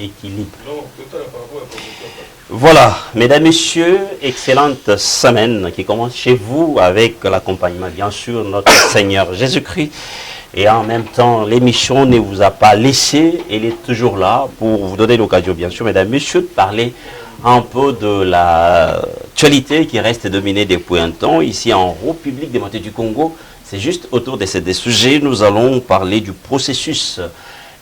équilibre. Voilà, mesdames, messieurs, excellente semaine qui commence chez vous avec l'accompagnement, bien sûr, notre Seigneur Jésus-Christ. Et en même temps, l'émission ne vous a pas laissé, elle est toujours là pour vous donner l'occasion, bien sûr, mesdames, messieurs, de parler un peu de l'actualité qui reste dominée depuis un temps ici en République démocratique du Congo. C'est juste autour de ces sujets, nous allons parler du processus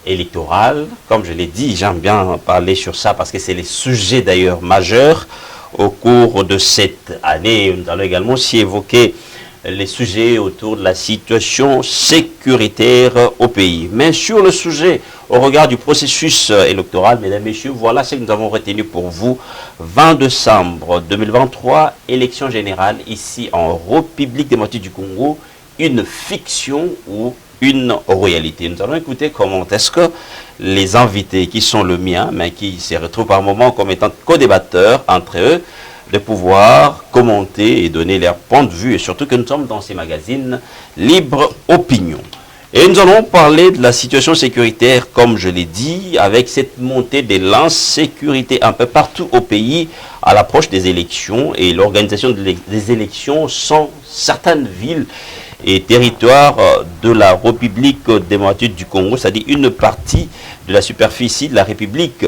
électoral. Comme je l'ai dit, j'aime bien parler sur ça parce que c'est les sujets d'ailleurs majeurs au cours de cette année. Nous allons également aussi évoquer les sujets autour de la situation sécuritaire au pays. Mais sur le sujet, au regard du processus électoral, mesdames et messieurs, voilà ce que nous avons retenu pour vous. 20 décembre 2023, élection générale ici en République démocratique du Congo, une fiction ou une réalité. Nous allons écouter comment est-ce que les invités qui sont le mien, mais qui se retrouvent par moments comme étant co-débatteurs entre eux, de pouvoir commenter et donner leur point de vue, et surtout que nous sommes dans ces magazines Libre Opinion. Et nous allons parler de la situation sécuritaire, comme je l'ai dit, avec cette montée de l'insécurité un peu partout au pays à l'approche des élections et l'organisation des élections sans certaines villes et territoires de la République démocratique du Congo, c'est-à-dire une partie de la superficie de la République.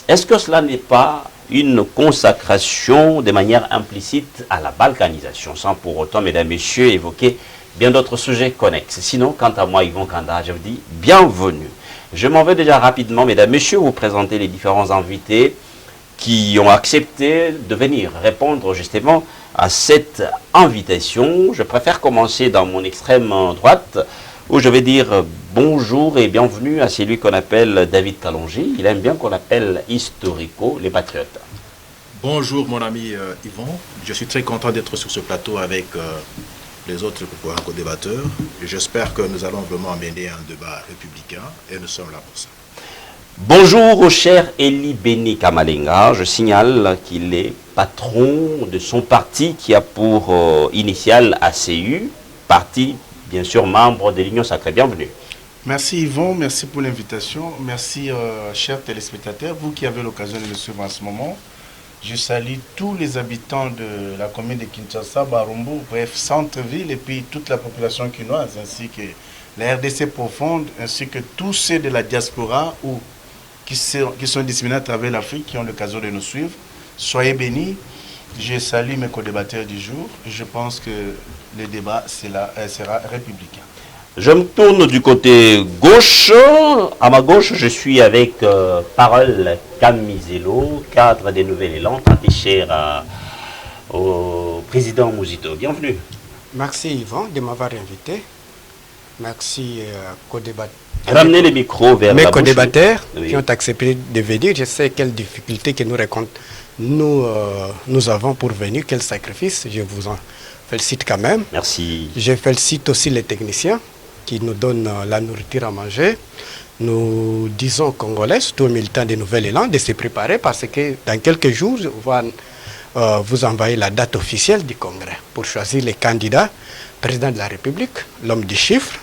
Est-ce que cela n'est pas une consacration de manière implicite à la balkanisation, sans pour autant, mesdames, messieurs, évoquer bien d'autres sujets connexes? Sinon, quant à moi, Yvon Kanda, je vous dis bienvenue. Je m'en vais déjà rapidement, mesdames, messieurs, vous présenter les différents invités qui ont accepté de venir répondre justement à cette invitation. Je préfère commencer dans mon extrême droite, où je vais dire bonjour et bienvenue à celui qu'on appelle David Kalonji. Il aime bien qu'on l'appelle Historico, les Patriotes. Bonjour mon ami Yvon, je suis très content d'être sur ce plateau avec les autres co-débatteurs. J'espère que nous allons vraiment mener un débat républicain et nous sommes là pour ça. Bonjour au cher Eli Beni Kamalenga. Je signale qu'il est patron de son parti qui a pour initiale ACU, parti bien sûr membre de l'Union Sacrée. Bienvenue. Merci Yvon, merci pour l'invitation. Merci chers téléspectateurs, vous qui avez l'occasion de le suivre en ce moment. Je salue tous les habitants de la commune de Kinshasa, Barumbu, bref, centre-ville et puis toute la population quinoise ainsi que la RDC profonde ainsi que tous ceux de la diaspora ou qui sont disséminés à travers l'Afrique qui ont l'occasion de nous suivre. Soyez bénis. Je salue mes co-débatteurs du jour. Je pense que le débat sera républicain. Je me tourne du côté gauche. À ma gauche, je suis avec Parole Camizelo, cadre des Nouvelles Élan, très cher au président Mouzito. Bienvenue. Merci Yvan de m'avoir invité. Merci co-débatteurs. Ramenez les micros vers mes la co-débatteurs oui. Qui ont accepté de venir. Je sais quelles difficultés que nous avons pour venir, quel sacrifice. Je vous en félicite quand même. Merci. Je félicite aussi les techniciens qui nous donnent la nourriture à manger. Nous disons aux Congolais, surtout aux militants des Nouvelles Élan, de se préparer parce que dans quelques jours, on va vous envoyer la date officielle du Congrès pour choisir les candidats, président de la République, l'homme du chiffre,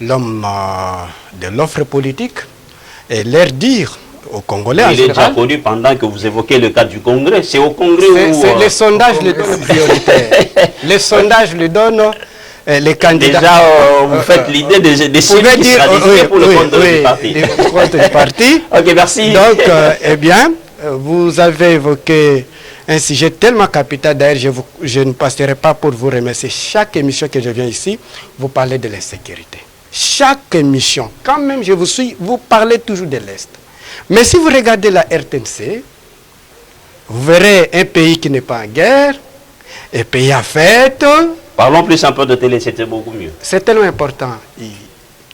l'homme de l'offre politique, et leur dire aux Congolais en Il est général, déjà connu pendant que vous évoquez le cadre du Congrès. C'est au Congrès où... les sondages le donnent prioritaire. Les sondages le donnent les candidats. Déjà, vous faites l'idée de celui qui sera désigné pour le compte du parti. Le compte du parti. Ok, merci. Donc, eh bien, vous avez évoqué un sujet tellement capital. D'ailleurs, je ne passerai pas pour vous remercier. Chaque émission que je viens ici, vous parlez de l'insécurité. Chaque émission, quand même je vous suis, vous parlez toujours de l'Est. Mais si vous regardez la RTNC, vous verrez un pays qui n'est pas en guerre, un pays à fête. Parlons plus un peu de télé, c'était beaucoup mieux. C'est tellement important,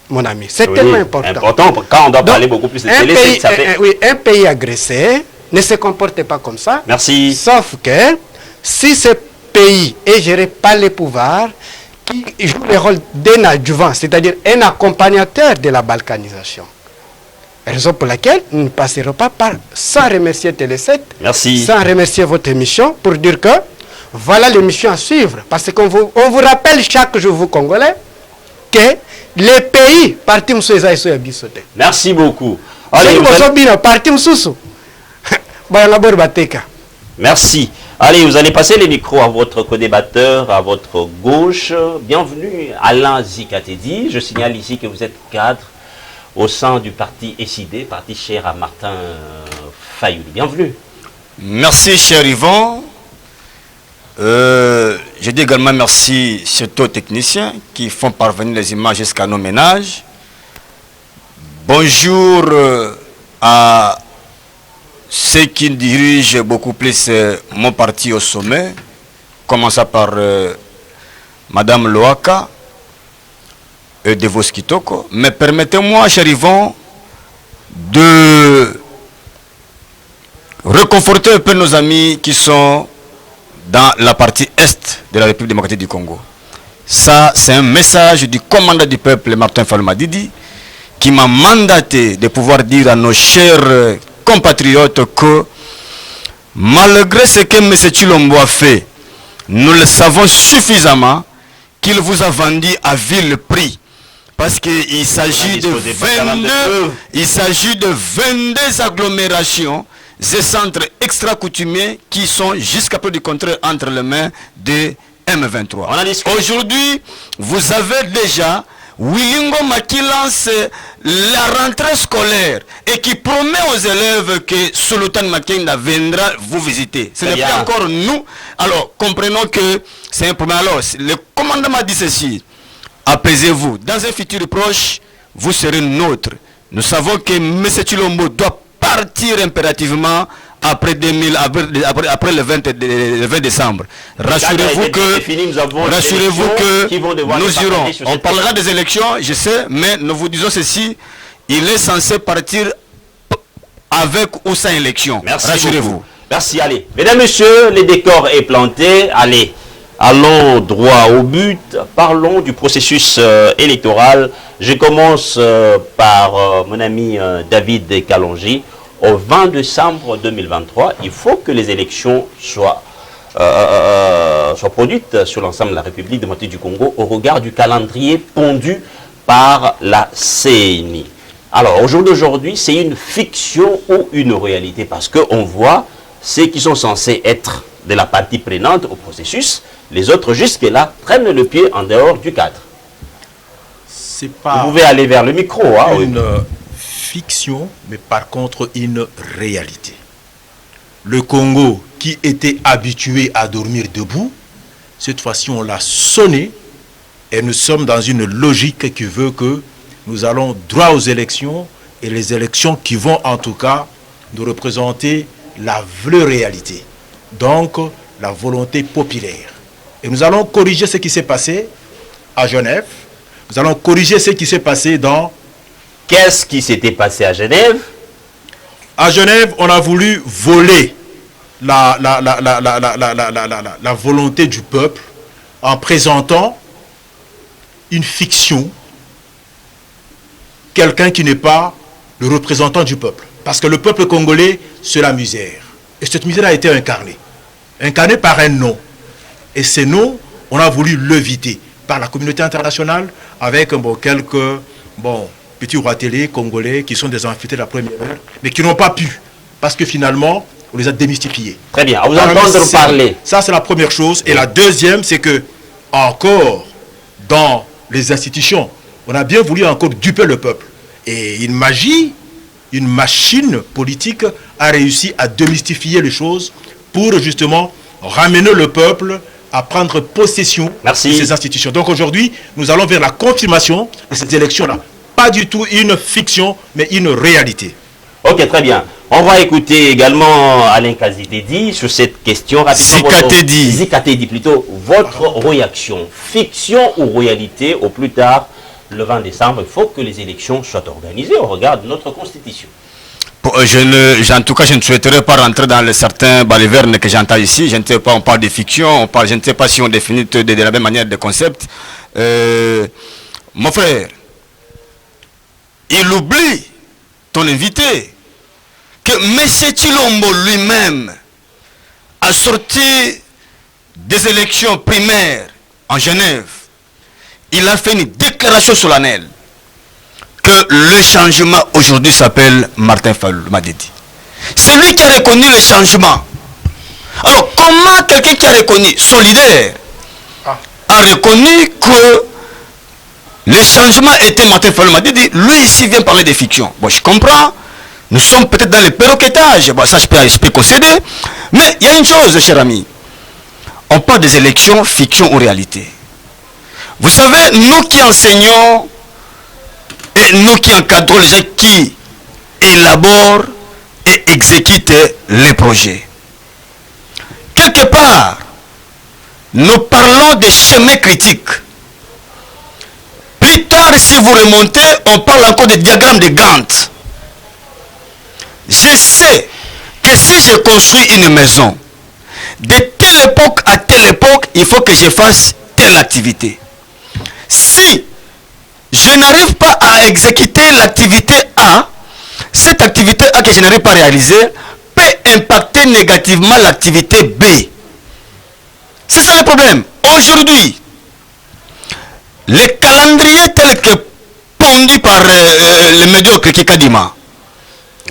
mon ami. C'est tellement important. Important, quand on doit parler beaucoup plus de télé, ça fait... Oui, un pays agressé ne se comporte pas comme ça. Merci. Sauf que si ce pays est géré par les pouvoirs qui jouent le rôle d'un adjuvant, c'est-à-dire un accompagnateur de la balkanisation. Raison pour laquelle nous ne passerons pas sans remercier Télé7, sans remercier votre émission, pour dire que voilà l'émission à suivre. Parce qu'on vous rappelle chaque jour, vous Congolais, que les pays parti msueza iso ya bisote. Merci beaucoup. Allez, parti msusu. Merci. Allez, vous allez passer les micros à votre co-débatteur, à votre gauche. Bienvenue, Alain Zikatedi. Je signale ici que vous êtes cadre au sein du parti SID, parti cher à Martin Fayouli. Bienvenue. Merci, cher Yvon. Je dis également merci surtout aux techniciens qui font parvenir les images jusqu'à nos ménages. Bonjour à ceux qui dirigent beaucoup plus mon parti au sommet, commençant par Madame Loaka et Devos Kitoko. Mais permettez-moi, cher Yvon, de réconforter un peu nos amis qui sont dans la partie est de la République démocratique du Congo. Ça, c'est un message du commandant du peuple, Martin Fayulu Madidi, qui m'a mandaté de pouvoir dire à nos chers compatriotes que malgré ce que M. Tshilombo a fait, nous le savons suffisamment qu'il vous a vendu à vil prix. Parce qu'il s'agit de 22 agglomérations, ces centres extra-coutumiers qui sont jusqu'à peu du contraire entre les mains de M23. Aujourd'hui, vous avez déjà Wilingo Maki lance la rentrée scolaire et qui promet aux élèves que Sultan Makenga viendra vous visiter. Ce n'est pas encore nous. Alors, comprenons que c'est un problème. Alors, le commandant m'a dit ceci. Apaisez-vous. Dans un futur proche, vous serez nôtre. Nous savons que M. Tshilombo doit partir impérativement après le 20 décembre. Rassurez-vous que nous irons. On parlera des élections, je sais, mais nous vous disons ceci, il est censé partir avec ou sans élection. Rassurez-vous. Merci, allez. Mesdames, Messieurs, les décors est planté. Allez, allons droit au but. Parlons du processus électoral. Je commence par mon ami David Kalonji. Au 20 décembre 2023, il faut que les élections soient produites sur l'ensemble de la République démocratique du Congo au regard du calendrier pondu par la CENI. Alors, au jour d'aujourd'hui, c'est une fiction ou une réalité parce qu'on voit ceux qui sont censés être de la partie prenante au processus, les autres jusque-là prennent le pied en dehors du cadre. C'est pas Vous pouvez aller vers le micro. Hein, une fiction, mais par contre une réalité. Le Congo, qui était habitué à dormir debout, cette fois-ci on l'a sonné et nous sommes dans une logique qui veut que nous allons droit aux élections et les élections qui vont en tout cas nous représenter la vraie réalité. Donc la volonté populaire. Et nous allons corriger ce qui s'est passé à Genève. Nous allons corriger ce qui s'est passé dans... Qu'est-ce qui s'était passé à Genève? À Genève, on a voulu voler la volonté du peuple en présentant une fiction, quelqu'un qui n'est pas le représentant du peuple. Parce que le peuple congolais, c'est la misère. Et cette misère a été incarnée par un nom. Et ce nom, on a voulu l'éviter par la communauté internationale avec quelques petits rois télé congolais qui sont des amphithéâtres de la première heure, mais qui n'ont pas pu, parce que finalement, on les a démystifiés. Très bien, à vous entendre parler. Ça, c'est la première chose. Et la deuxième, c'est que, encore, dans les institutions, on a bien voulu encore duper le peuple. Et une magie, une machine politique a réussi à démystifier les choses pour justement ramener le peuple à prendre possession de ces institutions. Donc aujourd'hui, nous allons vers la confirmation de ces élections-là. Pas du tout une fiction, mais une réalité. Ok, très bien. On va écouter également Alain Zikatedi sur cette question. Zikatedi plutôt. Votre réaction, fiction ou réalité, au plus tard, le 20 décembre, il faut que les élections soient organisées au regard de notre constitution. En tout cas, je ne souhaiterais pas rentrer dans certains balivernes que j'entends ici. Je ne sais pas, on parle de fiction, je ne sais pas si on définit de la même manière des concepts. Mon frère, il oublie, ton invité, que M. Tshilombo lui-même a sorti des élections primaires en Genève. Il a fait une déclaration solennelle que le changement aujourd'hui s'appelle Martin Fayulu Madidi. C'est lui qui a reconnu le changement. Alors, comment quelqu'un qui a reconnu, son leader, a reconnu que le changement était Martin Fayulu Madidi, lui ici vient parler de fiction. Bon, je comprends. Nous sommes peut-être dans le perroquetage. Bon, ça, je peux concéder. Mais il y a une chose, cher ami. On parle des élections, fiction ou réalité. Vous savez, nous qui enseignons et nous qui encadrons les gens qui élaborent et exécutent les projets. Quelque part, nous parlons de chemin critique. Plus tard, si vous remontez, on parle encore de diagramme de Gantt. Je sais que si je construis une maison, de telle époque à telle époque, il faut que je fasse telle activité. Si je n'arrive pas à exécuter l'activité A, cette activité A que je n'arrive pas à réaliser peut impacter négativement l'activité B. C'est ça le problème. Aujourd'hui, les calendriers tels que pondus par le médiocre qui est Kadima.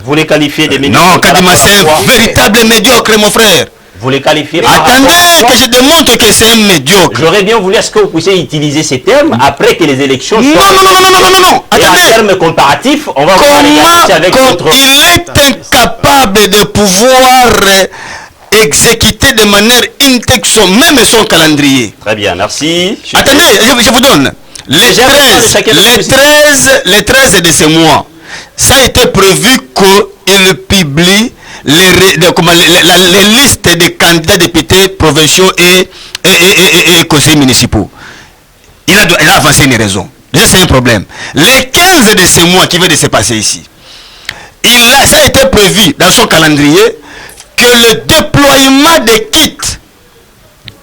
Vous les qualifiez de médiocres? Non, Kadima c'est un véritable médiocre, mon frère. Vous les qualifiez? Attendez que je démontre que c'est un médiocre. J'aurais bien voulu est-ce que vous puissiez utiliser ces termes après que les élections soient... Non. Et en termes comparatifs, on va voir les avec votre... Il est incapable de pouvoir exécuter de manière intellectuelle même son calendrier. Très bien, merci. Attendez, je vous donne. Les 13 de ce mois, ça a été prévu qu'il publie les listes des candidats députés provinciaux et conseillers municipaux. Il a avancé une raison. C'est un problème. Les 15 de ce mois qui vient de se passer ici, ça a été prévu dans son calendrier que le déploiement des kits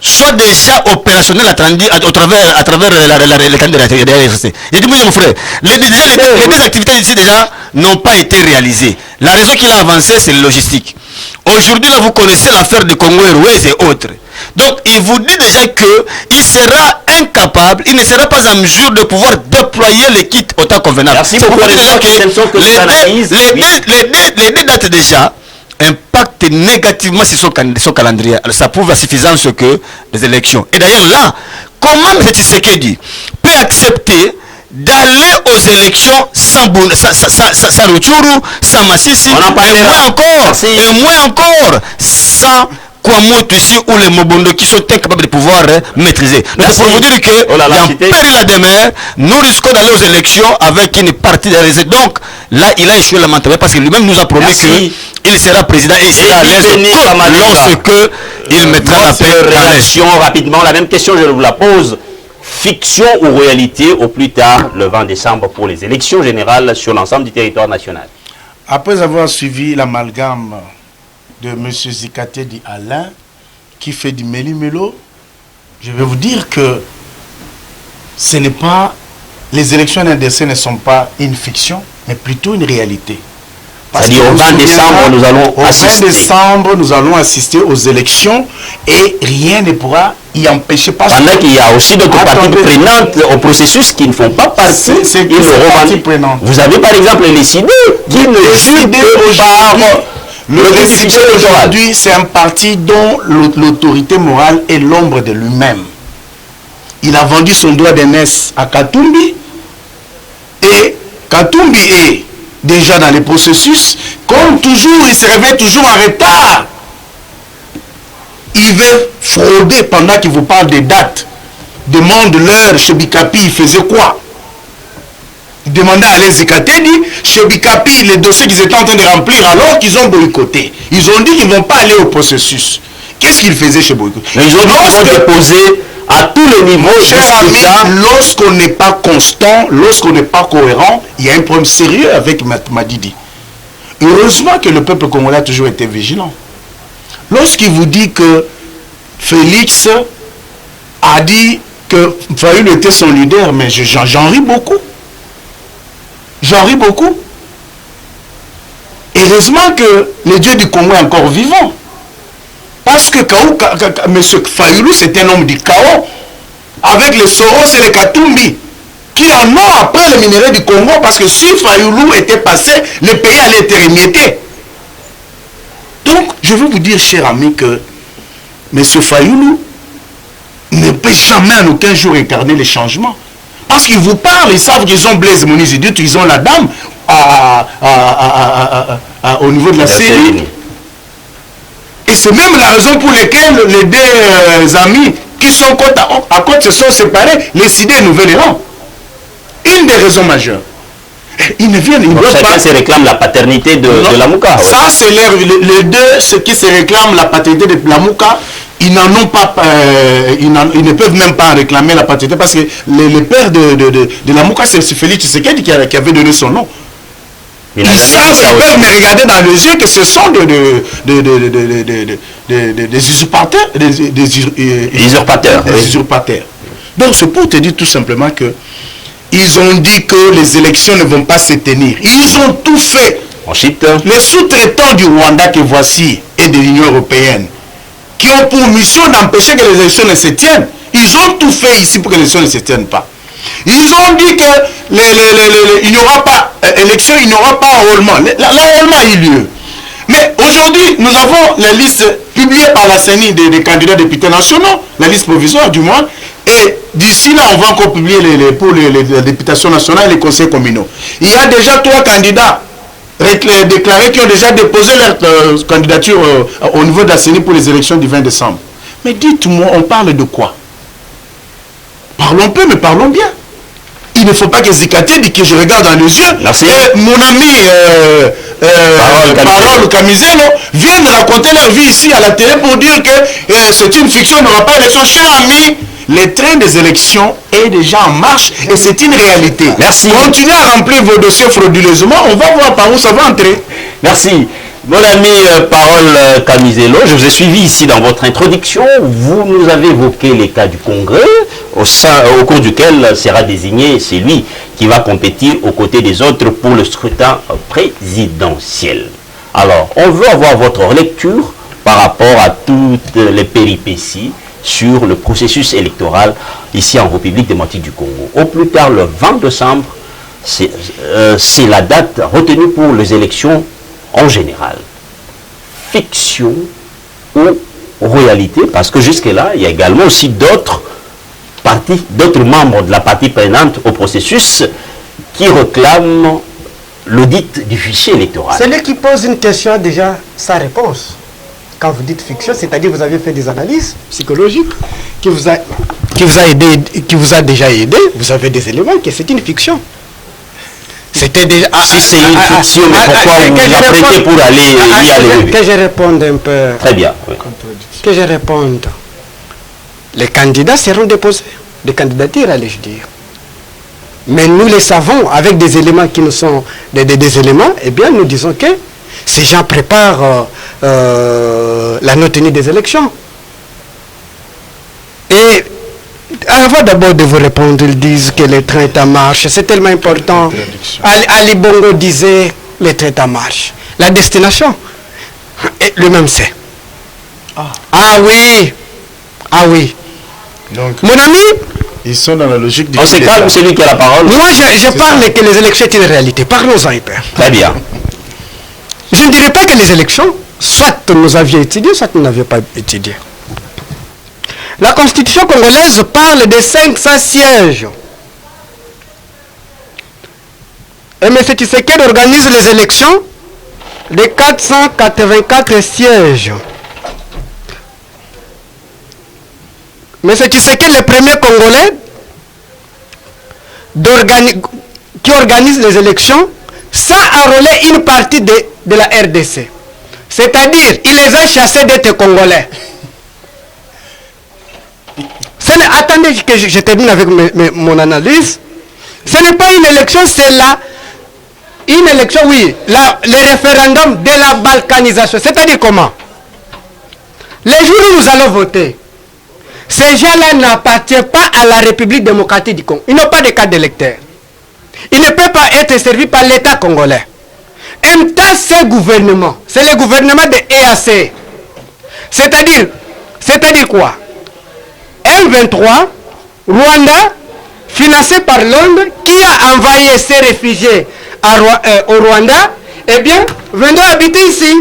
soit déjà opérationnel à travers les candidats de la RSC. J'ai dit, mon frère, les deux activités ici déjà n'ont pas été réalisées. La raison qu'il a avancé, c'est la logistique. Aujourd'hui, là, vous connaissez l'affaire de Congo Airways et autres. Donc, il vous dit déjà qu'il sera incapable, il ne sera pas en mesure de pouvoir déployer les kits au temps convenable. Merci beaucoup. Les deux dates déjà impactent négativement sur son calendrier. Alors, ça prouve la suffisance que des élections. Et d'ailleurs, là, comment M. Tshisekedi peut accepter d'aller aux élections sans Rutshuru, sans Massissi, et moins encore sans Kwamoto ici ou les Mobondo qui sont incapables de pouvoir maîtriser. Donc pour vous dire que dans péril la demeure, nous risquons d'aller aux élections avec une partie des réserves. Donc là, il a échoué lamentablement parce que lui-même nous a promis qu'il sera président et il sera à l'aise lorsque il mettra la paix dans réaction rapidement. La même question, je vous la pose. Fiction ou réalité au plus tard le 20 décembre pour les élections générales sur l'ensemble du territoire national? Après avoir suivi l'amalgame de M. Zikatedi Alain qui fait du méli-mélo, je vais vous dire que ce n'est pas, les élections NDC ne sont pas une fiction, mais plutôt une réalité. C'est-à-dire au 20 décembre, nous allons assister. Au 20 décembre, nous allons assister aux élections et rien ne pourra y empêcher. Pendant qu'il y a aussi d'autres parties prenantes au processus qui ne font pas partie. Vous avez par exemple les CID qui ne jurent que par... Le décidé aujourd'hui, c'est un parti dont l'autorité morale est l'ombre de lui-même. Il a vendu son droit d'aînesse à Katumbi et Katumbi est déjà dans les processus. Comme toujours, il se réveille toujours en retard. Il veut frauder pendant qu'il vous parle des dates. Demande l'heure, chez Bikapi, il faisait quoi? Il demandait à Alain Zikatedi, chez Bikapi, les dossiers qu'ils étaient en train de remplir alors qu'ils ont boycotté. Ils ont dit qu'ils ne vont pas aller au processus. Qu'est-ce qu'ils faisaient chez Boycott? Ils ont déposé à tous les niveaux. Cher ami, lorsqu'on n'est pas constant, lorsqu'on n'est pas cohérent, il y a un problème sérieux avec Madidi. Heureusement que le peuple congolais a toujours été vigilant. Lorsqu'il vous dit que Félix a dit que Fayulu était son leader, mais j'en ris beaucoup. J'en ris beaucoup. Heureusement que le Dieu du Congo est encore vivant. Parce que M. Fayulu, c'est un homme du chaos. Avec les Soros et les Katumbi. qui en ont après le minerai du Congo, parce que si Fayoulou était passé, le pays allait être émietté. Donc, je veux vous dire, chers amis, que M. Fayoulou ne peut jamais en aucun jour incarner les changements. Parce qu'ils vous parlent, ils savent qu'ils ont Blaise Moïse, ils ont la dame au niveau de la Syrie. Et c'est même la raison pour laquelle les deux amis qui sont côte à côte se sont séparés, les Sidé et Nouvelle-Élan. Une des raisons majeures. Ils ne viennent, ils chacun pas... se réclame la paternité de Lamouka. Ça, c'est les deux, ceux qui se réclament la paternité de Lamouka, ils n'en ont pas, ils ne peuvent même pas réclamer la paternité parce que le père de Lamouka, c'est Félix Tshisekedi qui avait donné son nom. Ils peuvent me regarder dans les yeux que ce sont des usurpateurs. Des usurpateurs. Donc c'est pour te dire tout simplement que ils ont dit que les élections ne vont pas se tenir. Ils ont tout fait. Ensuite, les sous-traitants du Rwanda que voici et de l'Union européenne qui ont pour mission d'empêcher que les élections ne se tiennent. Ils ont tout fait ici pour que les élections ne se tiennent pas. Ils ont dit que il n'y aura pas élection, il n'y aura pas enrôlement. L'enrôlement a eu lieu. Mais aujourd'hui, nous avons la liste publiée par la CENI des candidats députés nationaux, la liste provisoire du moins, et d'ici là, on va encore publier pour les députations nationales et les conseils communaux. Il y a déjà 3 candidats déclarés qui ont déjà déposé leur candidature au niveau de la CENI pour les élections du 20 décembre. Mais dites-moi, on parle de quoi? Parlons peu, mais parlons bien. Il ne faut pas que Zikate dit que je regarde dans les yeux. Merci. Et mon ami Parole Camiselo viennent raconter leur vie ici à la télé pour dire que c'est une fiction, il n'y aura pas d'élection. Cher ami, le train des élections est déjà en marche et c'est une réalité. Merci. Continuez à remplir vos dossiers frauduleusement, on va voir par où ça va entrer. Merci. Mon ami Parole Camiselo, je vous ai suivi ici dans votre introduction. Vous nous avez évoqué les cas du Congrès, au cours duquel sera désigné celui qui va compétir aux côtés des autres pour le scrutin présidentiel. Alors, on veut avoir votre lecture par rapport à toutes les péripéties sur le processus électoral ici en République démocratique du Congo. Au plus tard, le 20 décembre, c'est la date retenue pour les élections en général. Fiction ou réalité, parce que jusque-là, il y a également aussi d'autres partis, d'autres membres de la partie prenante au processus qui réclament l'audit du fichier électoral. Celui qui pose une question a déjà sa réponse. Quand vous dites fiction, c'est-à-dire que vous avez fait des analyses psychologiques qui vous a déjà aidé, vous avez des éléments que c'est une fiction. C'était déjà... Si c'est une fiction, mais pourquoi vous vous apprêtez pour aller y aller? Que je réponde un peu. Très bien. Oui. Que je réponde. Les candidats seront déposés. Des candidatures, allais-je dire. Mais nous les savons, avec des éléments qui nous sont... Des éléments, eh bien, nous disons que ces gens préparent la non-tenue des élections. Et avant d'abord de vous répondre, ils disent que le train est en marche. C'est tellement important. Ali Bongo disait, le train est en marche. La destination, et lui-même sait. Ah oui. Ah oui. Donc, mon ami, ils sont dans la logique du... On se calme, c'est lui qui a la parole. Moi, je parle que les élections sont une réalité. Parlons-en un peu. Très bien. Je ne dirais pas que les élections, soit nous avions étudié, soit nous n'avions pas étudié. La Constitution congolaise parle de 500 sièges. Et M. Tshisekedi organise les élections de 484 sièges. M. Tshisekedi est le premier Congolais qui organise les élections sans enrôler une partie de la RDC. C'est-à-dire, il les a chassés d'être Congolais. Attendez que je termine avec mon analyse. Ce n'est pas une élection, c'est une élection, oui, le référendum de la balkanisation. C'est-à-dire comment? Les jours où nous allons voter, ces gens-là n'appartiennent pas à la République démocratique du Congo. Ils n'ont pas de carte d'électeur. Ils ne peuvent pas être servis par l'État congolais. En même temps, ce gouvernement, c'est le gouvernement de EAC. C'est-à-dire quoi? M23, Rwanda, financé par Londres, qui a envoyé ses réfugiés au Rwanda, eh bien, venons habiter ici,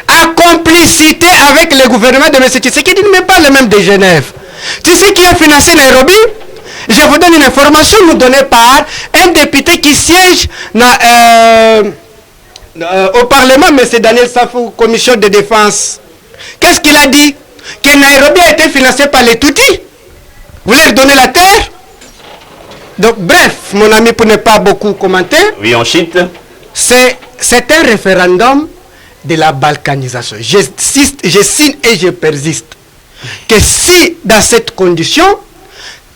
à complicité avec le gouvernement de M. Tshisekedi, mais pas le même de Genève. Tu sais qui a financé Nairobi? Je vous donne une information nous donnée par un député qui siège au Parlement, M. Daniel Safou, commission de défense. Qu'est-ce qu'il a dit? Que Nairobi a été financé par les Tutsis. Vous leur donnez la terre? Donc, bref, mon ami, pour ne pas beaucoup commenter. Oui, on chite. C'est un référendum de la balkanisation. Je signe et je persiste. Que si, dans cette condition,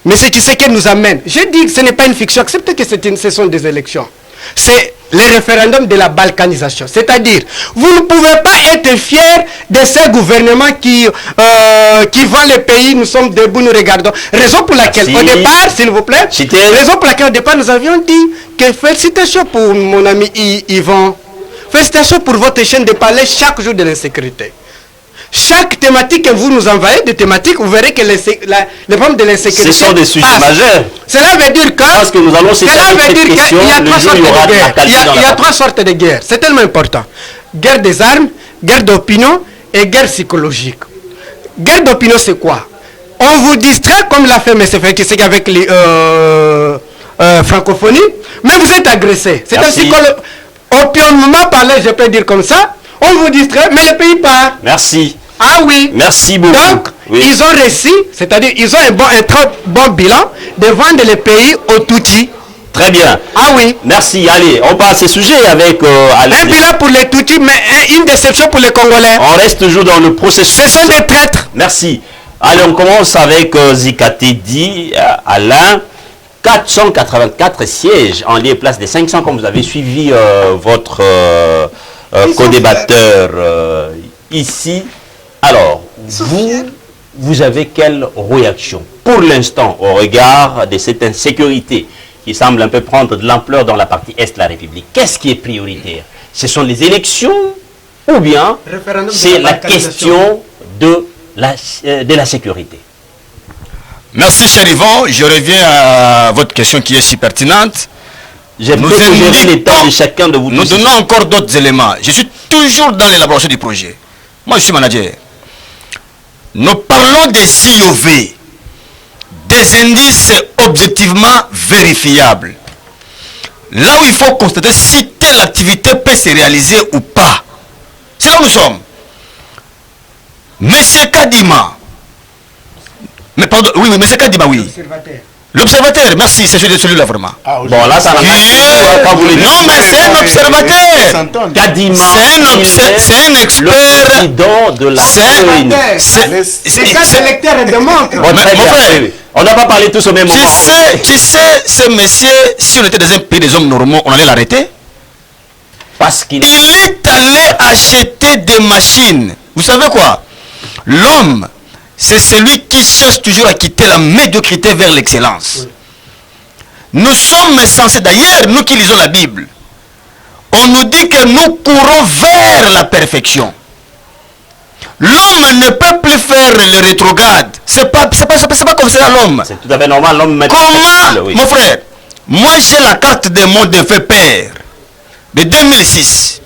M. Tshisekedi nous amène, je dis que ce n'est pas une fiction, acceptez que ce sont des élections. C'est le référendum de la balkanisation. C'est-à-dire, vous ne pouvez pas être fier de ces gouvernements qui vont le pays, nous sommes debout, nous regardons. Raison pour laquelle, au départ, s'il vous plaît, raison pour laquelle au départ nous avions dit que félicitations pour mon ami Yvon. Félicitations pour votre chaîne de parler chaque jour de l'insécurité. Chaque thématique que vous nous envoyez, des thématiques, vous verrez que les problèmes de l'insécurité. Ce sont des sujets majeurs. Cela veut dire que. Parce que nous allons cela veut dire qu'il y a trois sortes de guerres. Il y a trois sortes de guerres. C'est tellement important. Guerre des armes, guerre d'opinion et guerre psychologique. Guerre d'opinion, c'est quoi? On vous distrait, comme l'a fait M. Fekisek avec les francophonie, mais vous êtes agressé. C'est un psychologue. Opiumement parlé, je peux dire comme ça. On vous distrait, mais le pays part. Merci. Ah oui. Merci beaucoup. Donc, ils ont réussi, c'est-à-dire ils ont un très bon bilan de vendre le pays aux Tutsis. Très bien. Ah oui. Merci. Allez, on passe à ces sujets avec... un bilan pour les Tutsis, mais une déception pour les Congolais. On reste toujours dans le processus. Ce sont des traîtres. Merci. Allez, on commence avec Zikatedi, Alain. 484 sièges en lieu et place des 500, comme vous avez suivi votre co-débatteur ici. Alors, vous avez quelle réaction pour l'instant au regard de cette insécurité qui semble un peu prendre de l'ampleur dans la partie Est de la République? Qu'est-ce qui est prioritaire? Ce sont les élections ou bien c'est la question de la sécurité? Merci, cher Yvon. Je reviens à votre question qui est si pertinente. Nous donnons encore d'autres éléments. Je suis toujours dans l'élaboration du projet. Moi, je suis manager. Nous parlons des CIOV, des indices objectivement vérifiables. Là où il faut constater si telle activité peut se réaliser ou pas. C'est là où nous sommes. Monsieur Kadima. Mais pardon, oui, mais c'est Kadima, oui. L'observateur, merci, c'est celui-là vraiment. Ah, bon, là, ça n'a pas voulu. Non, mais c'est un observateur. Kadima, c'est un expert. De la c'est lecteur de montre. Mon frère, on n'a pas parlé tous au même moment. Tu sais, ce monsieur, si on était dans un pays des hommes normaux, on allait l'arrêter. Parce qu'il est allé acheter des machines. Vous savez quoi? L'homme, c'est celui qui cherche toujours à quitter la médiocrité vers l'excellence. Oui. Nous sommes censés, d'ailleurs, nous qui lisons la Bible, on nous dit que nous courons vers la perfection. L'homme ne peut plus faire le rétrograde. C'est pas comme ça l'homme. C'est tout à fait normal, l'homme. Comment, oui. Mon frère, moi j'ai la carte des mondes de fait père de 2006.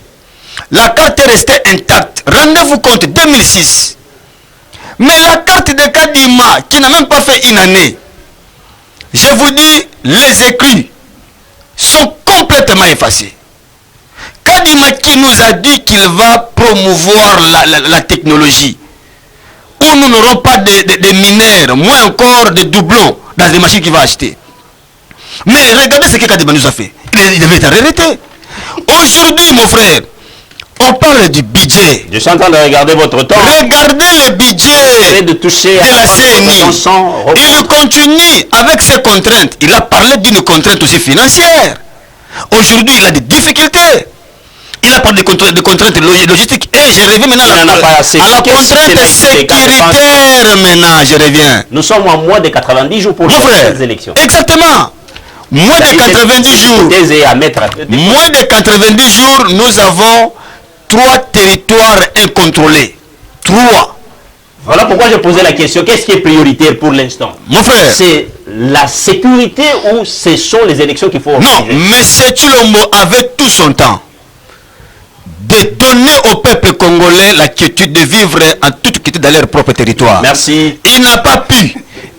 La carte est restée intacte. Rendez-vous compte, 2006. Mais la carte de Kadima, qui n'a même pas fait une année, je vous dis, les écrits sont complètement effacés. Kadima qui nous a dit qu'il va promouvoir la technologie, où nous n'aurons pas de mineurs, moins encore de doublons dans les machines qu'il va acheter. Mais regardez ce que Kadima nous a fait. Il devait être arrêté. Aujourd'hui, mon frère, on parle du budget. Je suis en train de regarder votre temps. Regardez le budget de toucher de la CNI. Il continue avec ses contraintes. Il a parlé d'une contrainte aussi financière. Aujourd'hui, il a des difficultés. Il a parlé de contraintes logistiques. Et je reviens maintenant à la contrainte sécuritaire. Maintenant, je reviens. Nous sommes en moins de 90 jours pour les élections. Exactement. Moins de 90 jours. Moins de 90 jours, nous avons 3 territoires incontrôlés. 3. Voilà pourquoi je posais la question. Qu'est-ce qui est prioritaire pour l'instant? Mon frère. C'est la sécurité ou ce sont les élections qu'il faut organiser? Non, M. Tshilombo avait tout son temps de donner au peuple congolais la quiétude de vivre en toute quiétude dans leur propre territoire. Merci. Il n'a pas pu.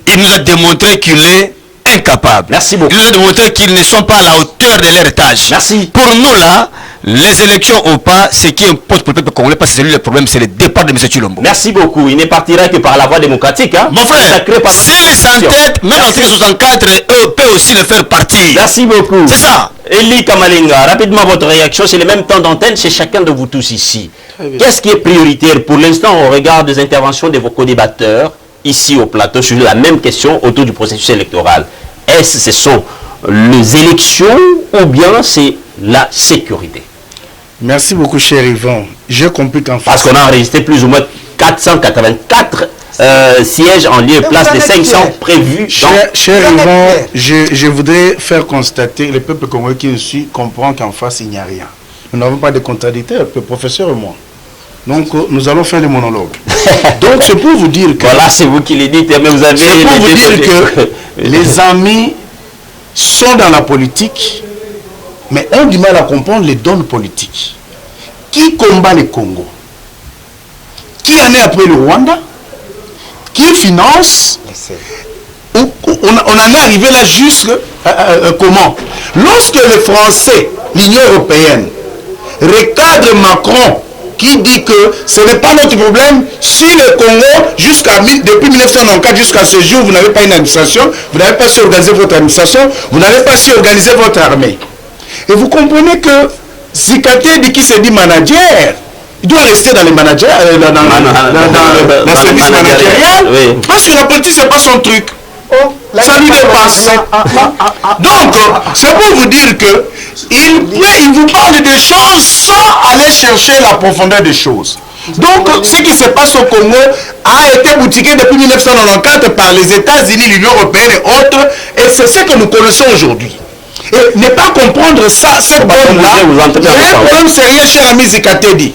Il nous a démontré qu'il est incapable. Merci beaucoup. Il nous a démontré qu'ils ne sont pas à la hauteur de leur tâche. Merci. Pour nous là, les élections ou pas, ce qui importe pour le peuple congolais, parce que c'est lui le problème, c'est le départ de M. Tshilombo. Merci beaucoup. Il ne partira que par la voie démocratique. Hein? Mon frère, s'il s'entête, même l'article 64, eux peut aussi le faire partir. Merci beaucoup. C'est ça. Eli Kamalinga, rapidement votre réaction, c'est le même temps d'antenne chez chacun de vous tous ici. Qu'est-ce qui est prioritaire pour l'instant au regard des interventions de vos co-débatteurs ici au plateau sur la même question autour du processus électoral? Est-ce que ce sont les élections ou bien c'est la sécurité? Merci beaucoup, cher Yvon. J'ai compris qu'en fait... Parce qu'on a enregistré plus ou moins 484 sièges en lieu et place des 500 prévus. Cher Yvon, je voudrais faire constater, le peuple congolais qui nous suit comprend qu'en face, il n'y a rien. Nous n'avons pas de contradicteurs, le professeur et moi. Donc, nous allons faire le monologue. Donc, c'est pour vous dire que... Voilà, c'est vous qui le dites, mais vous avez... C'est pour vous dire que les amis sont dans la politique, mais ont du mal à comprendre les donnes politiques. Qui combat le Congo? Qui en est après le Rwanda? Qui finance? On en est arrivé là juste comment? Lorsque les Français, l'Union européenne, recadre Macron qui dit que ce n'est pas notre problème si le Congo, depuis 1994 jusqu'à ce jour, vous n'avez pas une administration, vous n'avez pas su organiser votre administration, vous n'avez pas su organiser votre armée. Et vous comprenez que Zikate qui se dit manager, il doit rester dans les managers, dans le service managérial, oui. Parce que la politique, ce n'est pas son truc. Ça lui dépasse. Donc, c'est pour vous dire que il vous parle des choses sans aller chercher la profondeur des choses. Donc, ce qui se passe au Congo a été boutiqué depuis 1994 par les États-Unis, l'Union européenne et autres, et c'est ce que nous connaissons aujourd'hui. Et ne pas comprendre ça, cette donne-là, c'est un problème sérieux, cher ami Zikatedi.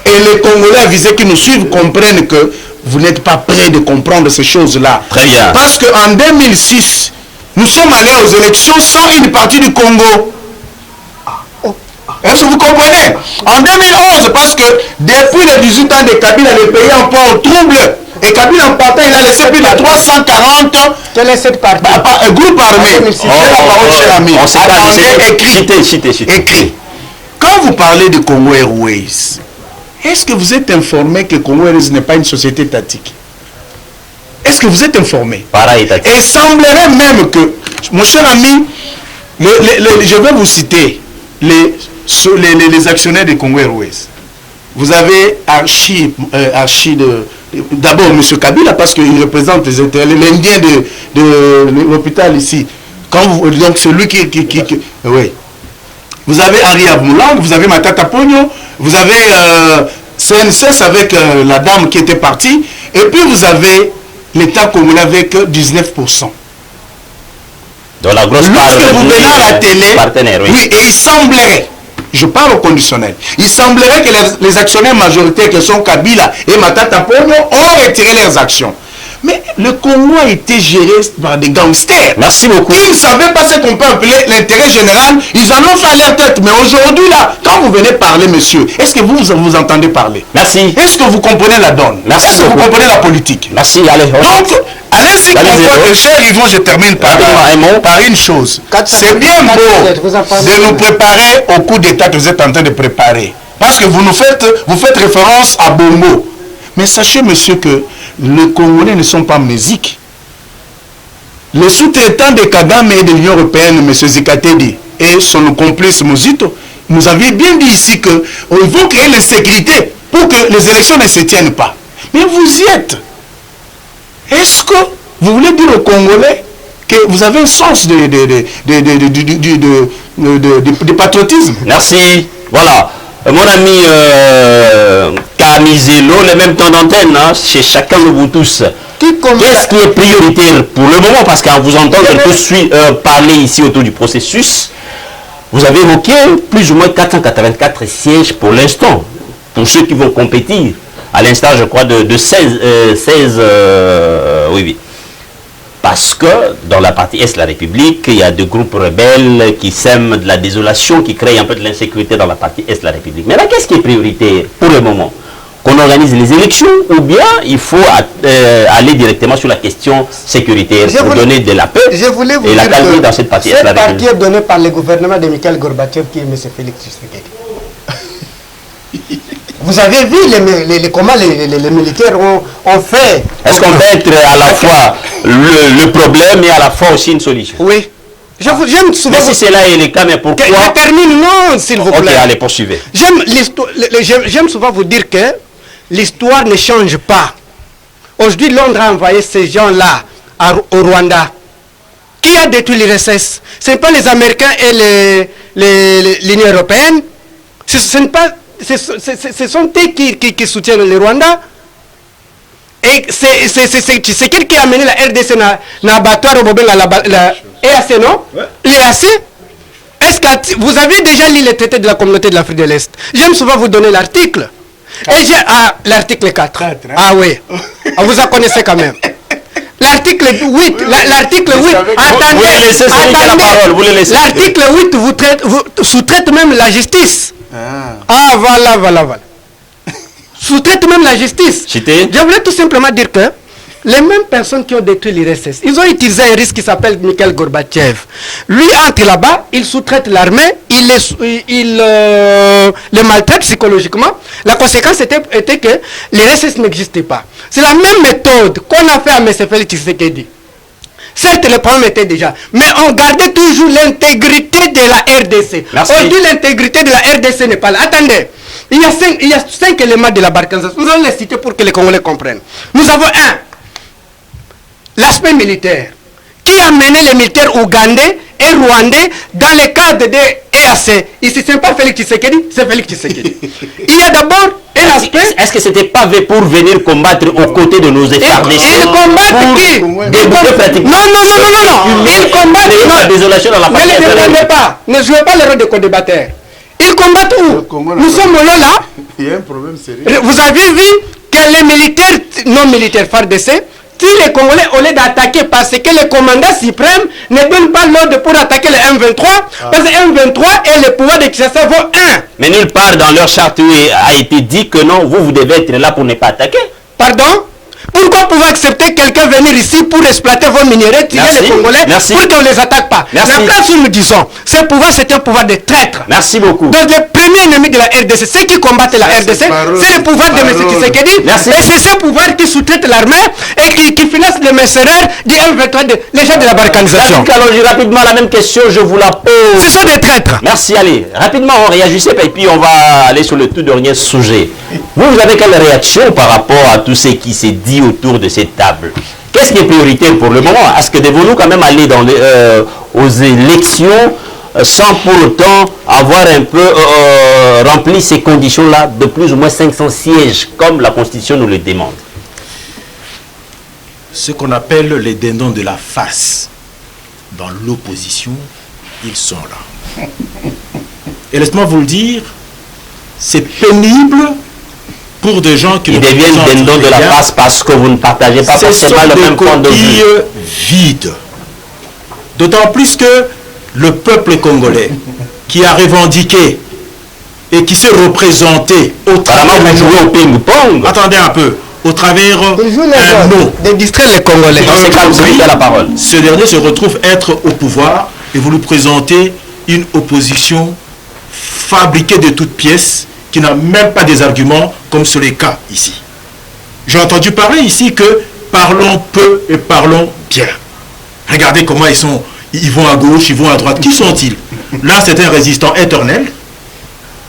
Et les Congolais avisés qui nous suivent comprennent que vous n'êtes pas prêts de comprendre ces choses-là. Très bien. Parce qu'en 2006, nous sommes allés aux élections sans une partie du Congo. Est-ce que vous comprenez? En 2011, parce que depuis les 18 ans de Kabila, le pays est un peu en trouble. Et Kabila en partant, il a laissé plus de 340 groupes armés. C'est la parole, cher ami. Écrit. Quand vous parlez de Congo Airways, est-ce que vous êtes informé que Congo Airways n'est pas une société étatique? Est-ce que vous êtes informé? Et il semblerait même que, mon cher ami, je vais vous citer les actionnaires de Congo Airways. Vous avez d'abord M. Kabila, parce qu'il représente l'Indien de l'hôpital ici. Donc celui qui oui. Vous avez Henri Aboulang, vous avez Matata Pogno, vous avez CNSS avec la dame qui était partie, et puis vous avez l'État congolais avec 19%. Donc la grosse part lorsque vous venez à la télé, oui, et il semblerait, je parle au conditionnel, il semblerait que les actionnaires majoritaires qui sont Kabila et Matata Pogno ont retiré leurs actions. Mais le Congo a été géré par des gangsters. Merci beaucoup. Ils ne savaient pas ce qu'on peut appeler l'intérêt général. Ils en ont fait à leur tête. Mais aujourd'hui, là, quand vous venez parler, monsieur, est-ce que vous entendez parler? Merci. Est-ce que vous comprenez la donne? Merci. Est-ce que vous comprenez la politique? Merci. Allez. Donc, allez-y, comprendre, cher Yvon, je termine par une chose. C'est bien beau de nous préparer au coup d'état que vous êtes en train de préparer. Parce que vous faites référence à Bongo. Mais sachez, monsieur, que les Congolais ne sont pas musiques. Les sous-traitants de Kagame et de l'Union européenne, M. Zikatedi et son complice Mozito, nous avaient bien dit ici qu'ils vont créer l'insécurité pour que les élections ne se tiennent pas. Mais vous y êtes. Est-ce que vous voulez dire aux Congolais que vous avez un sens de patriotisme? Merci. Voilà. Mon ami Camizelo, le même temps d'antenne, hein, chez chacun de vous tous. Qu'est-ce qui est prioritaire pour le moment? Parce qu'en vous entendant parler ici autour du processus, vous avez évoqué plus ou moins 484 sièges pour l'instant, pour ceux qui vont compétir, à l'instar, je crois, de 16 oui. parce que dans la partie Est de la République, il y a des groupes rebelles qui sèment de la désolation, qui créent un peu de l'insécurité dans la partie Est de la République. Mais là, qu'est-ce qui est prioritaire pour le moment? Qu'on organise les élections ou bien il faut aller directement sur la question sécuritaire pour donner de la paix et la calmer dans cette partie Est de la République? Cette partie est donnée par le gouvernement de Mikhail Gorbatchev qui est M. Félix Tshisekedi. Vous avez vu comment les militaires ont fait. Est-ce qu'on peut être à la fois le problème et à la fois aussi une solution? Oui. J'aime souvent. Mais si cela est le cas, mais pourquoi? Je termine, non, s'il vous plaît. Ok, allez, poursuivez. J'aime souvent vous dire que l'histoire ne change pas. Aujourd'hui, Londres a envoyé ces gens-là au Rwanda. Qui a détruit l'URSS? Ce n'est pas les Américains et l'Union européenne. Ce sont eux qui soutiennent le Rwanda. Et c'est quelqu'un qui a amené la RDC dans l'abattoir au Bobin, la EAC, non? Ouais. L'EAC. Est-ce que vous avez déjà lu le traité de la communauté de l'Afrique de l'Est? J'aime souvent vous donner l'article. Et j'ai l'article 4. Ah oui. Vous en connaissez quand même. L'article 8. L'article 8. Attendez. L'article 8 vous sous-traite même la justice. Ah voilà. Sous-traite même la justice. Je voulais tout simplement dire que les mêmes personnes qui ont détruit l'URSS, ils ont utilisé un risque qui s'appelle Mikhail Gorbatchev. Lui entre là-bas, il sous-traite l'armée, il les maltraite psychologiquement. La conséquence était que l'URSS n'existait pas. C'est la même méthode qu'on a fait à M. Félix Tshisekedi. Certes, le problème était déjà, mais on gardait toujours l'intégrité de la RDC. Aujourd'hui, l'intégrité de la RDC n'est pas là. Attendez, il y a 5 éléments de la balkanisation. Nous allons les citer pour que les Congolais comprennent. Nous avons l'aspect militaire. Qui a mené les militaires ougandais et rwandais dans le cadre de EAC? Ici, ce n'est pas Félix Tshisekedi, c'est Félix Tshisekedi. Il y a d'abord un aspect... Est-ce que ce n'était pas pour venir combattre aux côtés de nos FARDC? Ils combattent qui? Non. Ils combattent... La désolation dans la partie. Ne les défendez pas. Ne jouez pas le rôle de co-débatteur. Ils combattent où? Nous sommes là. Il y a un problème sérieux. Vous avez vu que les militaires, non militaires FARDC, si les Congolais, au lieu d'attaquer, parce que le commandant suprême ne donne pas l'ordre pour attaquer le M23, parce que le M23 et le pouvoir de Kinshasa vont Mais nulle part dans leur charte a été dit que non, vous devez être là pour ne pas attaquer. Pardon? Pourquoi pouvez accepter quelqu'un venir ici pour exploiter vos minéraux, tirer les Congolais, pour qu'on ne les attaque pas? La place où nous disons, ce pouvoir, c'est un pouvoir de traître. Merci beaucoup. Donc le premier ennemi de la RDC, ceux qui combattent la RDC, c'est le pouvoir de M. Tshisekedi. Et c'est ce pouvoir qui sous-traite l'armée et qui finance les mercenaires du M23, les gens de la balkanisation. Rapidement, la même question, je vous la pose. Ce sont des traîtres. Merci, allez. Rapidement, on réagissait et puis on va aller sur le tout dernier sujet. Vous avez quelle réaction par rapport à tout ce qui s'est dit autour de cette table? Qu'est-ce qui est prioritaire pour le moment? Est-ce que devons-nous quand même aller aux élections sans pour autant avoir un peu rempli ces conditions-là de plus ou moins 500 sièges, comme la Constitution nous le demande? Ce qu'on appelle les dindons de la face dans l'opposition, ils sont là. Et laisse-moi vous le dire, c'est pénible pour des gens qui deviennent dindons de la face parce que vous ne partagez pas forcément le même point de vue. Vide. D'autant plus que le peuple congolais qui a revendiqué et qui s'est représenté au travers au ping-pong. Attendez un peu. Au travers un mot. De distraire les Congolais. Dans ces cas, vous avez la parole. Ce dernier se retrouve être au pouvoir et vous lui présentez une opposition fabriquée de toutes pièces qui n'a même pas des arguments comme c'est le cas ici. J'ai entendu parler ici que parlons peu et parlons bien. Regardez comment ils vont à gauche, ils vont à droite. Qui sont-ils? Là, c'est un résistant éternel.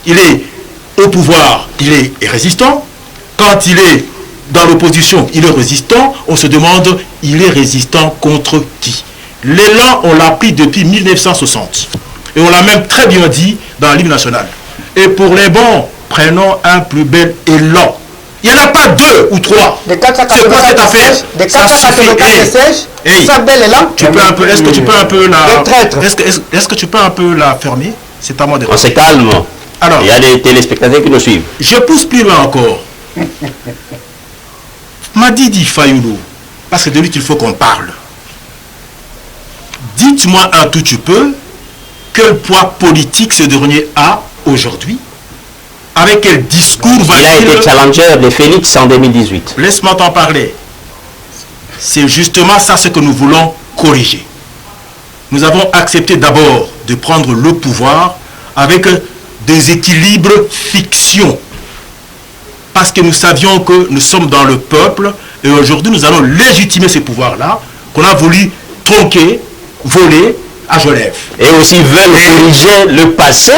Il est au pouvoir, il est résistant. Quand il est dans l'opposition, il est résistant. On se demande, il est résistant contre qui? L'élan, on l'a pris depuis 1960. Et on l'a même très bien dit dans l'hymne national. Et pour les bons, prenons un plus bel élan. Il n'y en a pas 2 ou 3. C'est quoi cette affaire? Ça suffit. Est-ce que tu peux un peu la... Est-ce que tu peux un peu la fermer? C'est à moi de... On se calme. Alors, il y a des téléspectateurs qui nous suivent. Je pousse plus loin encore. Madidi Fayoulou, parce que de lui qu'il faut qu'on parle. Dites-moi un tout petit peu quel poids politique ce dernier a aujourd'hui. Avec quel discours va-t-il... Il a été challenger de Félix en 2018. Laisse-moi t'en parler. C'est justement ça ce que nous voulons corriger. Nous avons accepté d'abord de prendre le pouvoir avec des équilibres fiction. Parce que nous savions que nous sommes dans le peuple et aujourd'hui nous allons légitimer ces pouvoirs-là qu'on a voulu tronquer, voler à Genève. Et aussi veulent corriger le passé.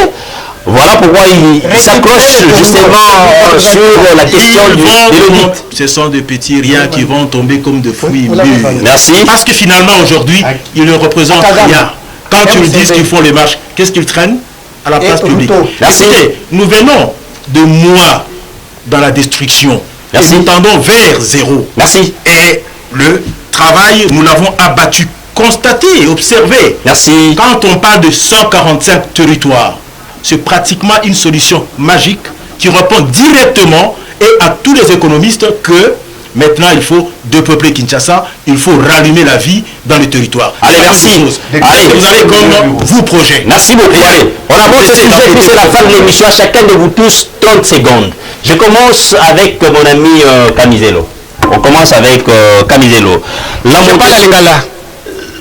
Voilà pourquoi il s'accroche justement sur la question de l'audit. Ce sont des petits riens qui vont tomber comme des fruits mûrs. Merci. Parce que finalement aujourd'hui, ils ne représentent rien. Quand tu me dis qu'ils font les marches, qu'est-ce qu'ils traînent à la place publique? Merci. Écoutez, nous venons de mois dans la destruction. Merci. Nous tendons vers zéro. Merci. Et le travail, nous l'avons abattu, constaté, observé. Merci. Quand on parle de 145 territoires, c'est pratiquement une solution magique qui répond directement et à tous les économistes que maintenant il faut depeupler Kinshasa, il faut rallumer la vie dans le territoire. Allez, merci. Allez, vous avez comme vous projet. Merci beaucoup. Allez, on aborde ce sujet puis c'est la fin de l'émission. À chacun de vous tous 30 secondes. Je commence avec mon ami Camisello. On commence avec Camisello.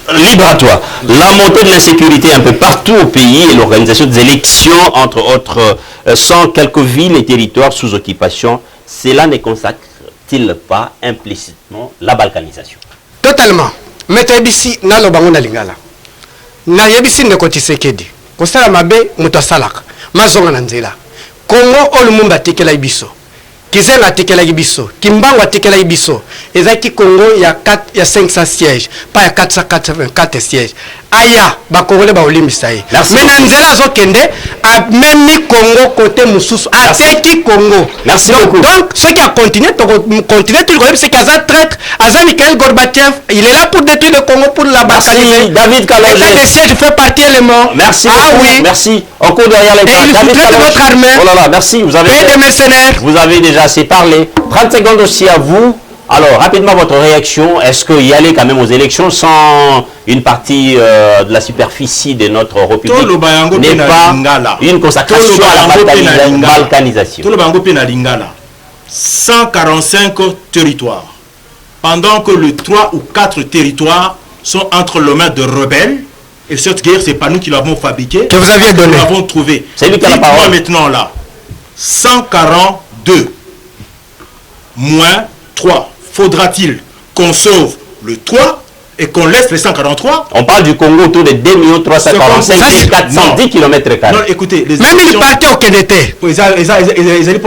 Libre à toi. La montée de l'insécurité un peu partout au pays et l'organisation des élections, entre autres, sans quelques villes et territoires sous occupation, cela ne consacre-t-il pas implicitement la balkanisation? Totalement. Mais ici, na lo bango na lingala. Na yebisi ne kotisekedi. Kosala mabe mutasalaka. Mazonga na nzela. Kongo olumumba tekela ibiso. Kizenga tekela ibiso. Kimbango tekela ibiso. Ezaki Congo ya 500 sièges, pas ya 484 sièges. Aya ba Congolais ba olimbisa ye. Mais na nzela zo kende a même Congo côté mususu a teki Congo. Merci beaucoup. Donc ceux qui a continué tout c'est qu'Aza traître, Aza Mikhail Gorbatchev, il est là pour détruire le Congo pour la balkaniser. David Kalonji. Les sièges fait partie élément. Merci. Ah beaucoup. oui. Merci. On court derrière les Et il sous-traite notre armée. Oh là là, merci. Vous avez des mercenaires. Vous avez déjà assez parlé. 30 secondes aussi à vous. Alors, rapidement, votre réaction, est-ce qu'il y aller quand même aux élections sans une partie de la superficie de notre République n'est pas une consacration à la balkanisation? 145 territoires. Pendant que les 3 ou 4 territoires sont entre les mains de rebelles, et cette guerre, ce n'est pas nous qui l'avons fabriquée, que vous aviez donné. Nous l'avons trouvée. C'est lui qui a la parole. Maintenant là, 142 moins 3. Faudra-t-il qu'on sauve le 3 et qu'on laisse les 143? On parle du Congo autour de 2 345 410 km². Non, écoutez, les même une partie au Kendete. Même une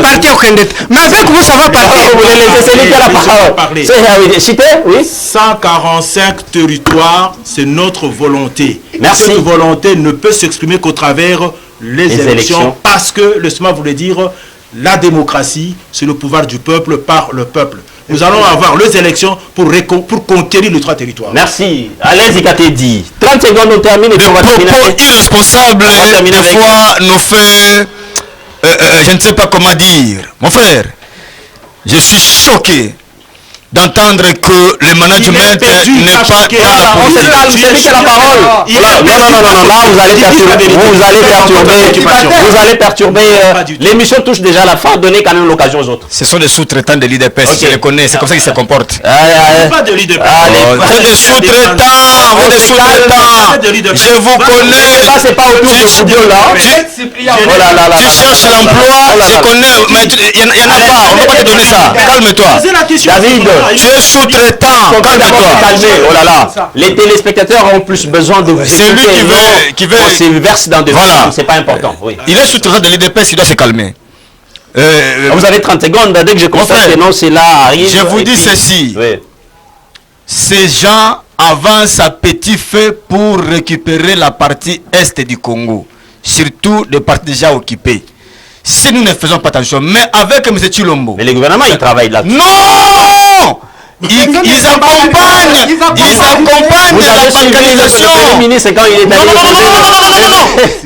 partie au Kendete. Mais avec vous, ça va partir. Vous voulez laisser celui qui a la parole. Cité, oui. 145 territoires, c'est notre volonté. Merci. Cette volonté ne peut s'exprimer qu'au travers les élections. Parce que, laissez-moi vous le dire, la démocratie, c'est le pouvoir du peuple par le peuple. Nous allons avoir les élections pour conquérir les 3 territoires. Merci. Allez-y, Katedi. 30 secondes, on termine. Le propos irresponsable, des fois, nous fait... je ne sais pas comment dire. Mon frère, je suis choqué d'entendre que le management n'est pas... On se calme, c'est lui qui a la parole. Non, là vous allez perturber. L'émission touche déjà la fin, donnez quand même l'occasion aux autres. Ce sont des sous-traitants de l'IDPS, je les connais, c'est comme ça qu'ils se comportent. Pas de l'IDPS. Vous des sous-traitants, je vous connais. Ça, c'est pas autour de Foudio là. Tu cherches l'emploi, je connais, mais il n'y en a pas, on ne va pas te donner ça. Calme-toi. David, tu es sous-traitant. Calme-toi. Oh là là. Les téléspectateurs ont plus besoin de vous. C'est lui qui veut. On se verse dans des voilà. C'est pas important. Oui. Il est sous-traitant de l'IDPS, il doit se calmer. Vous avez 30 secondes. Dès que je constate que non, c'est là arrive. Je vous dis ceci. Oui. Ces gens avancent à petit feu pour récupérer la partie est du Congo. Surtout les parties déjà occupées. Si nous ne faisons pas attention, mais avec M. Chilombo. Mais le gouvernement, il travaille là. Non! Ils accompagnent la balkanisation. C'est quand il est allé.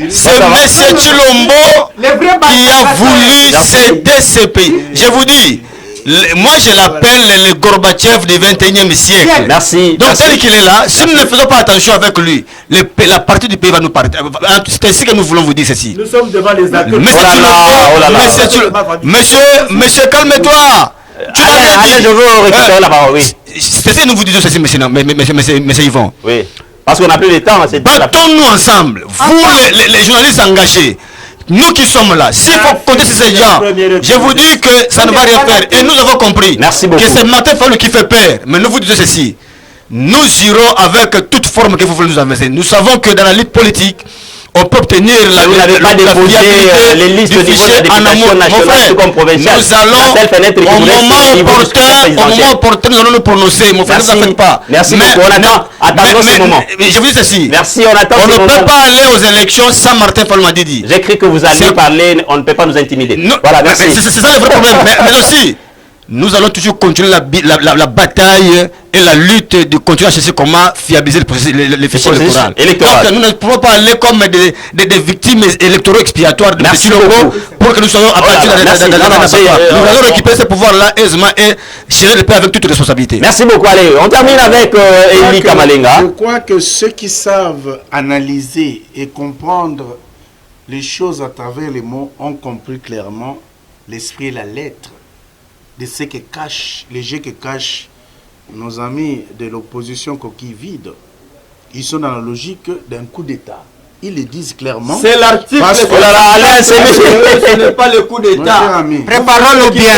C'est M. Chilombo qui a voulu céder ce pays. Je vous dis, Moi, je l'appelle le Gorbatchev du 21e siècle. Merci. Donc, tel qu'il est là, si nous ne faisons pas attention avec lui, la partie du pays va nous partir. C'est ainsi que nous voulons vous dire ceci. Nous sommes devant les acteurs. Monsieur, calme-toi. Allez, je veux récupérer la parole, oui. C'est ça nous vous disons ceci, monsieur Yvon. Oui. Parce qu'on n'a plus le temps. Battons-nous ensemble. Vous, les journalistes engagés. Nous qui sommes là, s'il faut compter sur ces gens, je vous dis que ça ne va rien faire. Et nous avons compris que c'est Martin Fayulu qui fait peur. Mais nous vous disons ceci. Nous irons avec toute forme que vous voulez nous avancer. Nous savons que dans la lutte politique, on peut obtenir la les listes du fichier en amont. Mon frère, nous allons, au moment opportun, nous allons nous prononcer. Mon frère, ne vous en faites pas. Merci beaucoup. Attendons ce moment. Je vous dis ceci. Merci, on attend on ne peut pas aller aux élections sans Martin Fayulu Madidi. J'ai cru que vous alliez parler, on ne peut pas nous intimider. Voilà, merci. C'est ça le vrai problème. Mais aussi, nous allons toujours continuer la bataille et la lutte de continuer à chercher comment fiabiliser le fichier électoral. Donc, nous ne pouvons pas aller comme des victimes électoraux expiatoires de M. Longo pour que nous soyons abattus dans nous allons récupérer ce pouvoir-là aisément et gérer le pays avec toute responsabilité. Merci beaucoup. Allez, on termine avec Eli Kamalenga. Je crois que ceux qui savent analyser et comprendre les choses à travers les mots ont compris clairement l'esprit et la lettre de ce que cachent, les jeux que cachent nos amis de l'opposition coquille vide. Ils sont dans la logique d'un coup d'État. Ils le disent clairement. C'est l'article. Ce n'est pas le coup d'État. Préparons-le bien.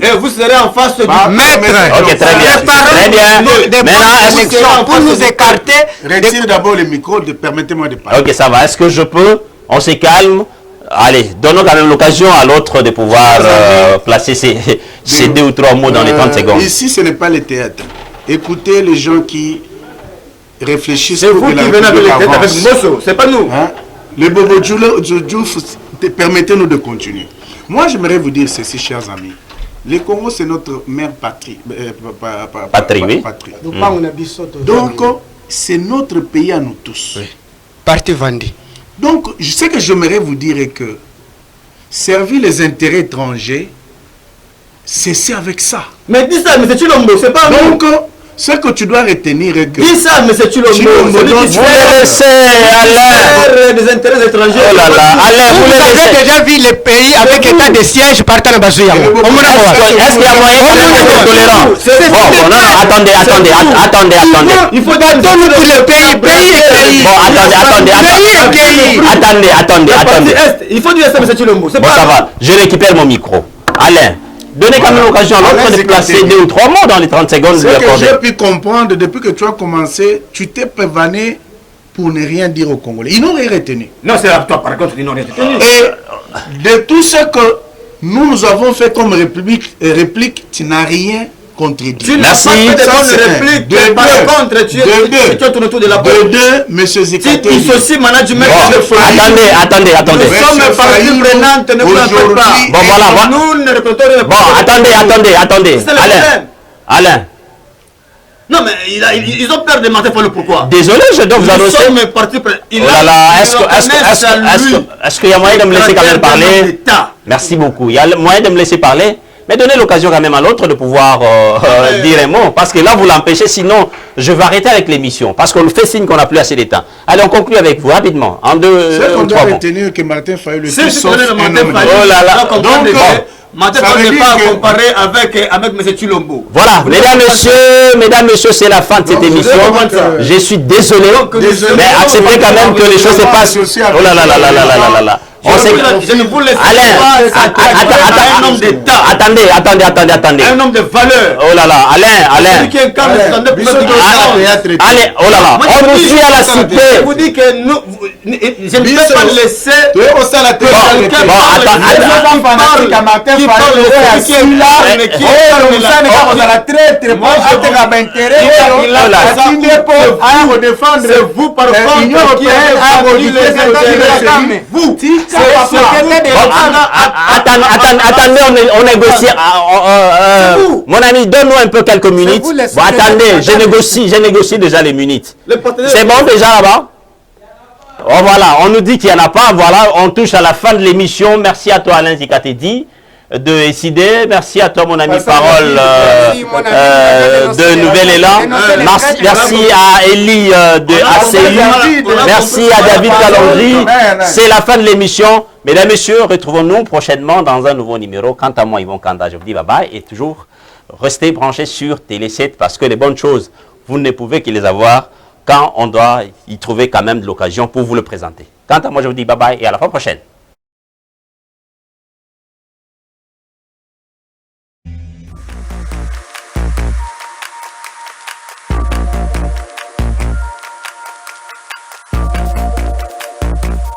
Et vous serez en face du maître. Ok, très bien. Très bien. Maintenant, pour nous écarter, retire d'abord le micro. Permettez-moi de parler. Ok, ça va. Est-ce que je peux? On se calme. Allez, donnons quand même l'occasion à l'autre de pouvoir placer ces 2 ou 3 mots dans les 30 secondes. Ici, ce n'est pas le théâtre. Écoutez les gens qui réfléchissent. C'est vous qui venez avec le théâtre avec Mosso, c'est pas nous. Hein? Le Bobo Djouf, permettez-nous de continuer. Moi, j'aimerais vous dire ceci, chers amis. Le Congo, c'est notre mère patrie. Patrie, oui. Donc, c'est notre pays à nous tous. Oui. Parti Vandi. Donc, ce que j'aimerais vous dire est que servir les intérêts étrangers, c'est avec ça. Mais dis ça, mais c'est Chilombo, c'est pas donc, ce que tu dois retenir est que... Dis ça, mais c'est Chilombo. Vous les laissez, Alain. Des intérêts étrangers. Oh là là, Alain, vous avez déjà vu les pays avec état de siège partant à Bazouya. Est-ce qu'il y a moyen d'être tolérant? Bon, non, attendez. Il faut donner tous les pays. Bon, attendez. Il faut dire ça, mais c'est Chilombo. Bon, ça va. Je récupère mon micro. Alain. Donnez quand même l'occasion à l'autre de placer 2 ou 3 mots dans les 30 secondes. Ce que j'ai pu comprendre, depuis que tu as commencé, tu t'es prévané pour ne rien dire aux Congolais. Ils n'ont rien retenu. Non, c'est à toi, par contre, ils n'ont rien retenu. Et de tout ce que nous avons fait comme réplique, tu n'as rien contredit. Merci. Par contre, tu es tourné autour de la porte. De deux, monsieur Zikato. Il aussi management. Attendez. Nous sommes partie prenante, ne vous en faites pas. Bon, voilà. Nous ne représentons pas. Bon, attendez. Alain. Non, mais ils ont peur de Martin Fayulu, pourquoi? Désolé, je dois vous annoncer. Nous sommes partis prenante. Oh là là, est-ce qu'il y a moyen de me laisser quand même parler? Merci beaucoup. Il y a moyen de me laisser parler? Mais donnez l'occasion quand même à l'autre de pouvoir dire un mot. Parce que là, vous l'empêchez, sinon, je vais arrêter avec l'émission. Parce qu'on fait signe qu'on n'a plus assez de temps. Allez, on conclut avec vous, rapidement. En 2 ou 3 mots. Retenir que Martin Fayulu... Oh là là. Donc, Martin Fayulu n'est pas comparé avec M. Chilombo. Voilà, mesdames, messieurs, c'est la fin de cette émission. Je suis désolé. Mais acceptez quand même que les choses se passent. Oh là là. Je ne vous laisse pas un homme d'État. Attendez. Un homme de valeur. Oh là là, Alain. Allez, oh là là. On nous suit à la cité. Je vous dis que nous, je ne peux pas laisser. C'est vous par contre qui avez aboli les intérêts. Vous. Attendez, on négocie. Mon ami, donne-nous un peu quelques minutes. Bon, attendez, je négocie déjà les minutes. C'est bon déjà là-bas? Oh voilà, on nous dit qu'il n'y en a pas. Voilà, on touche à la fin de l'émission. Merci à toi Alain Zikatedi. de SID. Merci à toi, mon ami Parole de Nouvel Élan. Merci à Elie de ACU. Merci à David Calondry. C'est la fin de l'émission. Mesdames et messieurs, retrouvons-nous prochainement dans un nouveau numéro. Quant à moi, Yvon Kanda, je vous dis bye bye et toujours restez branchés sur Télé 7 parce que les bonnes choses, vous ne pouvez que les avoir quand on doit y trouver quand même de l'occasion pour vous le présenter. Quant à moi, je vous dis bye bye et à la fois prochaine.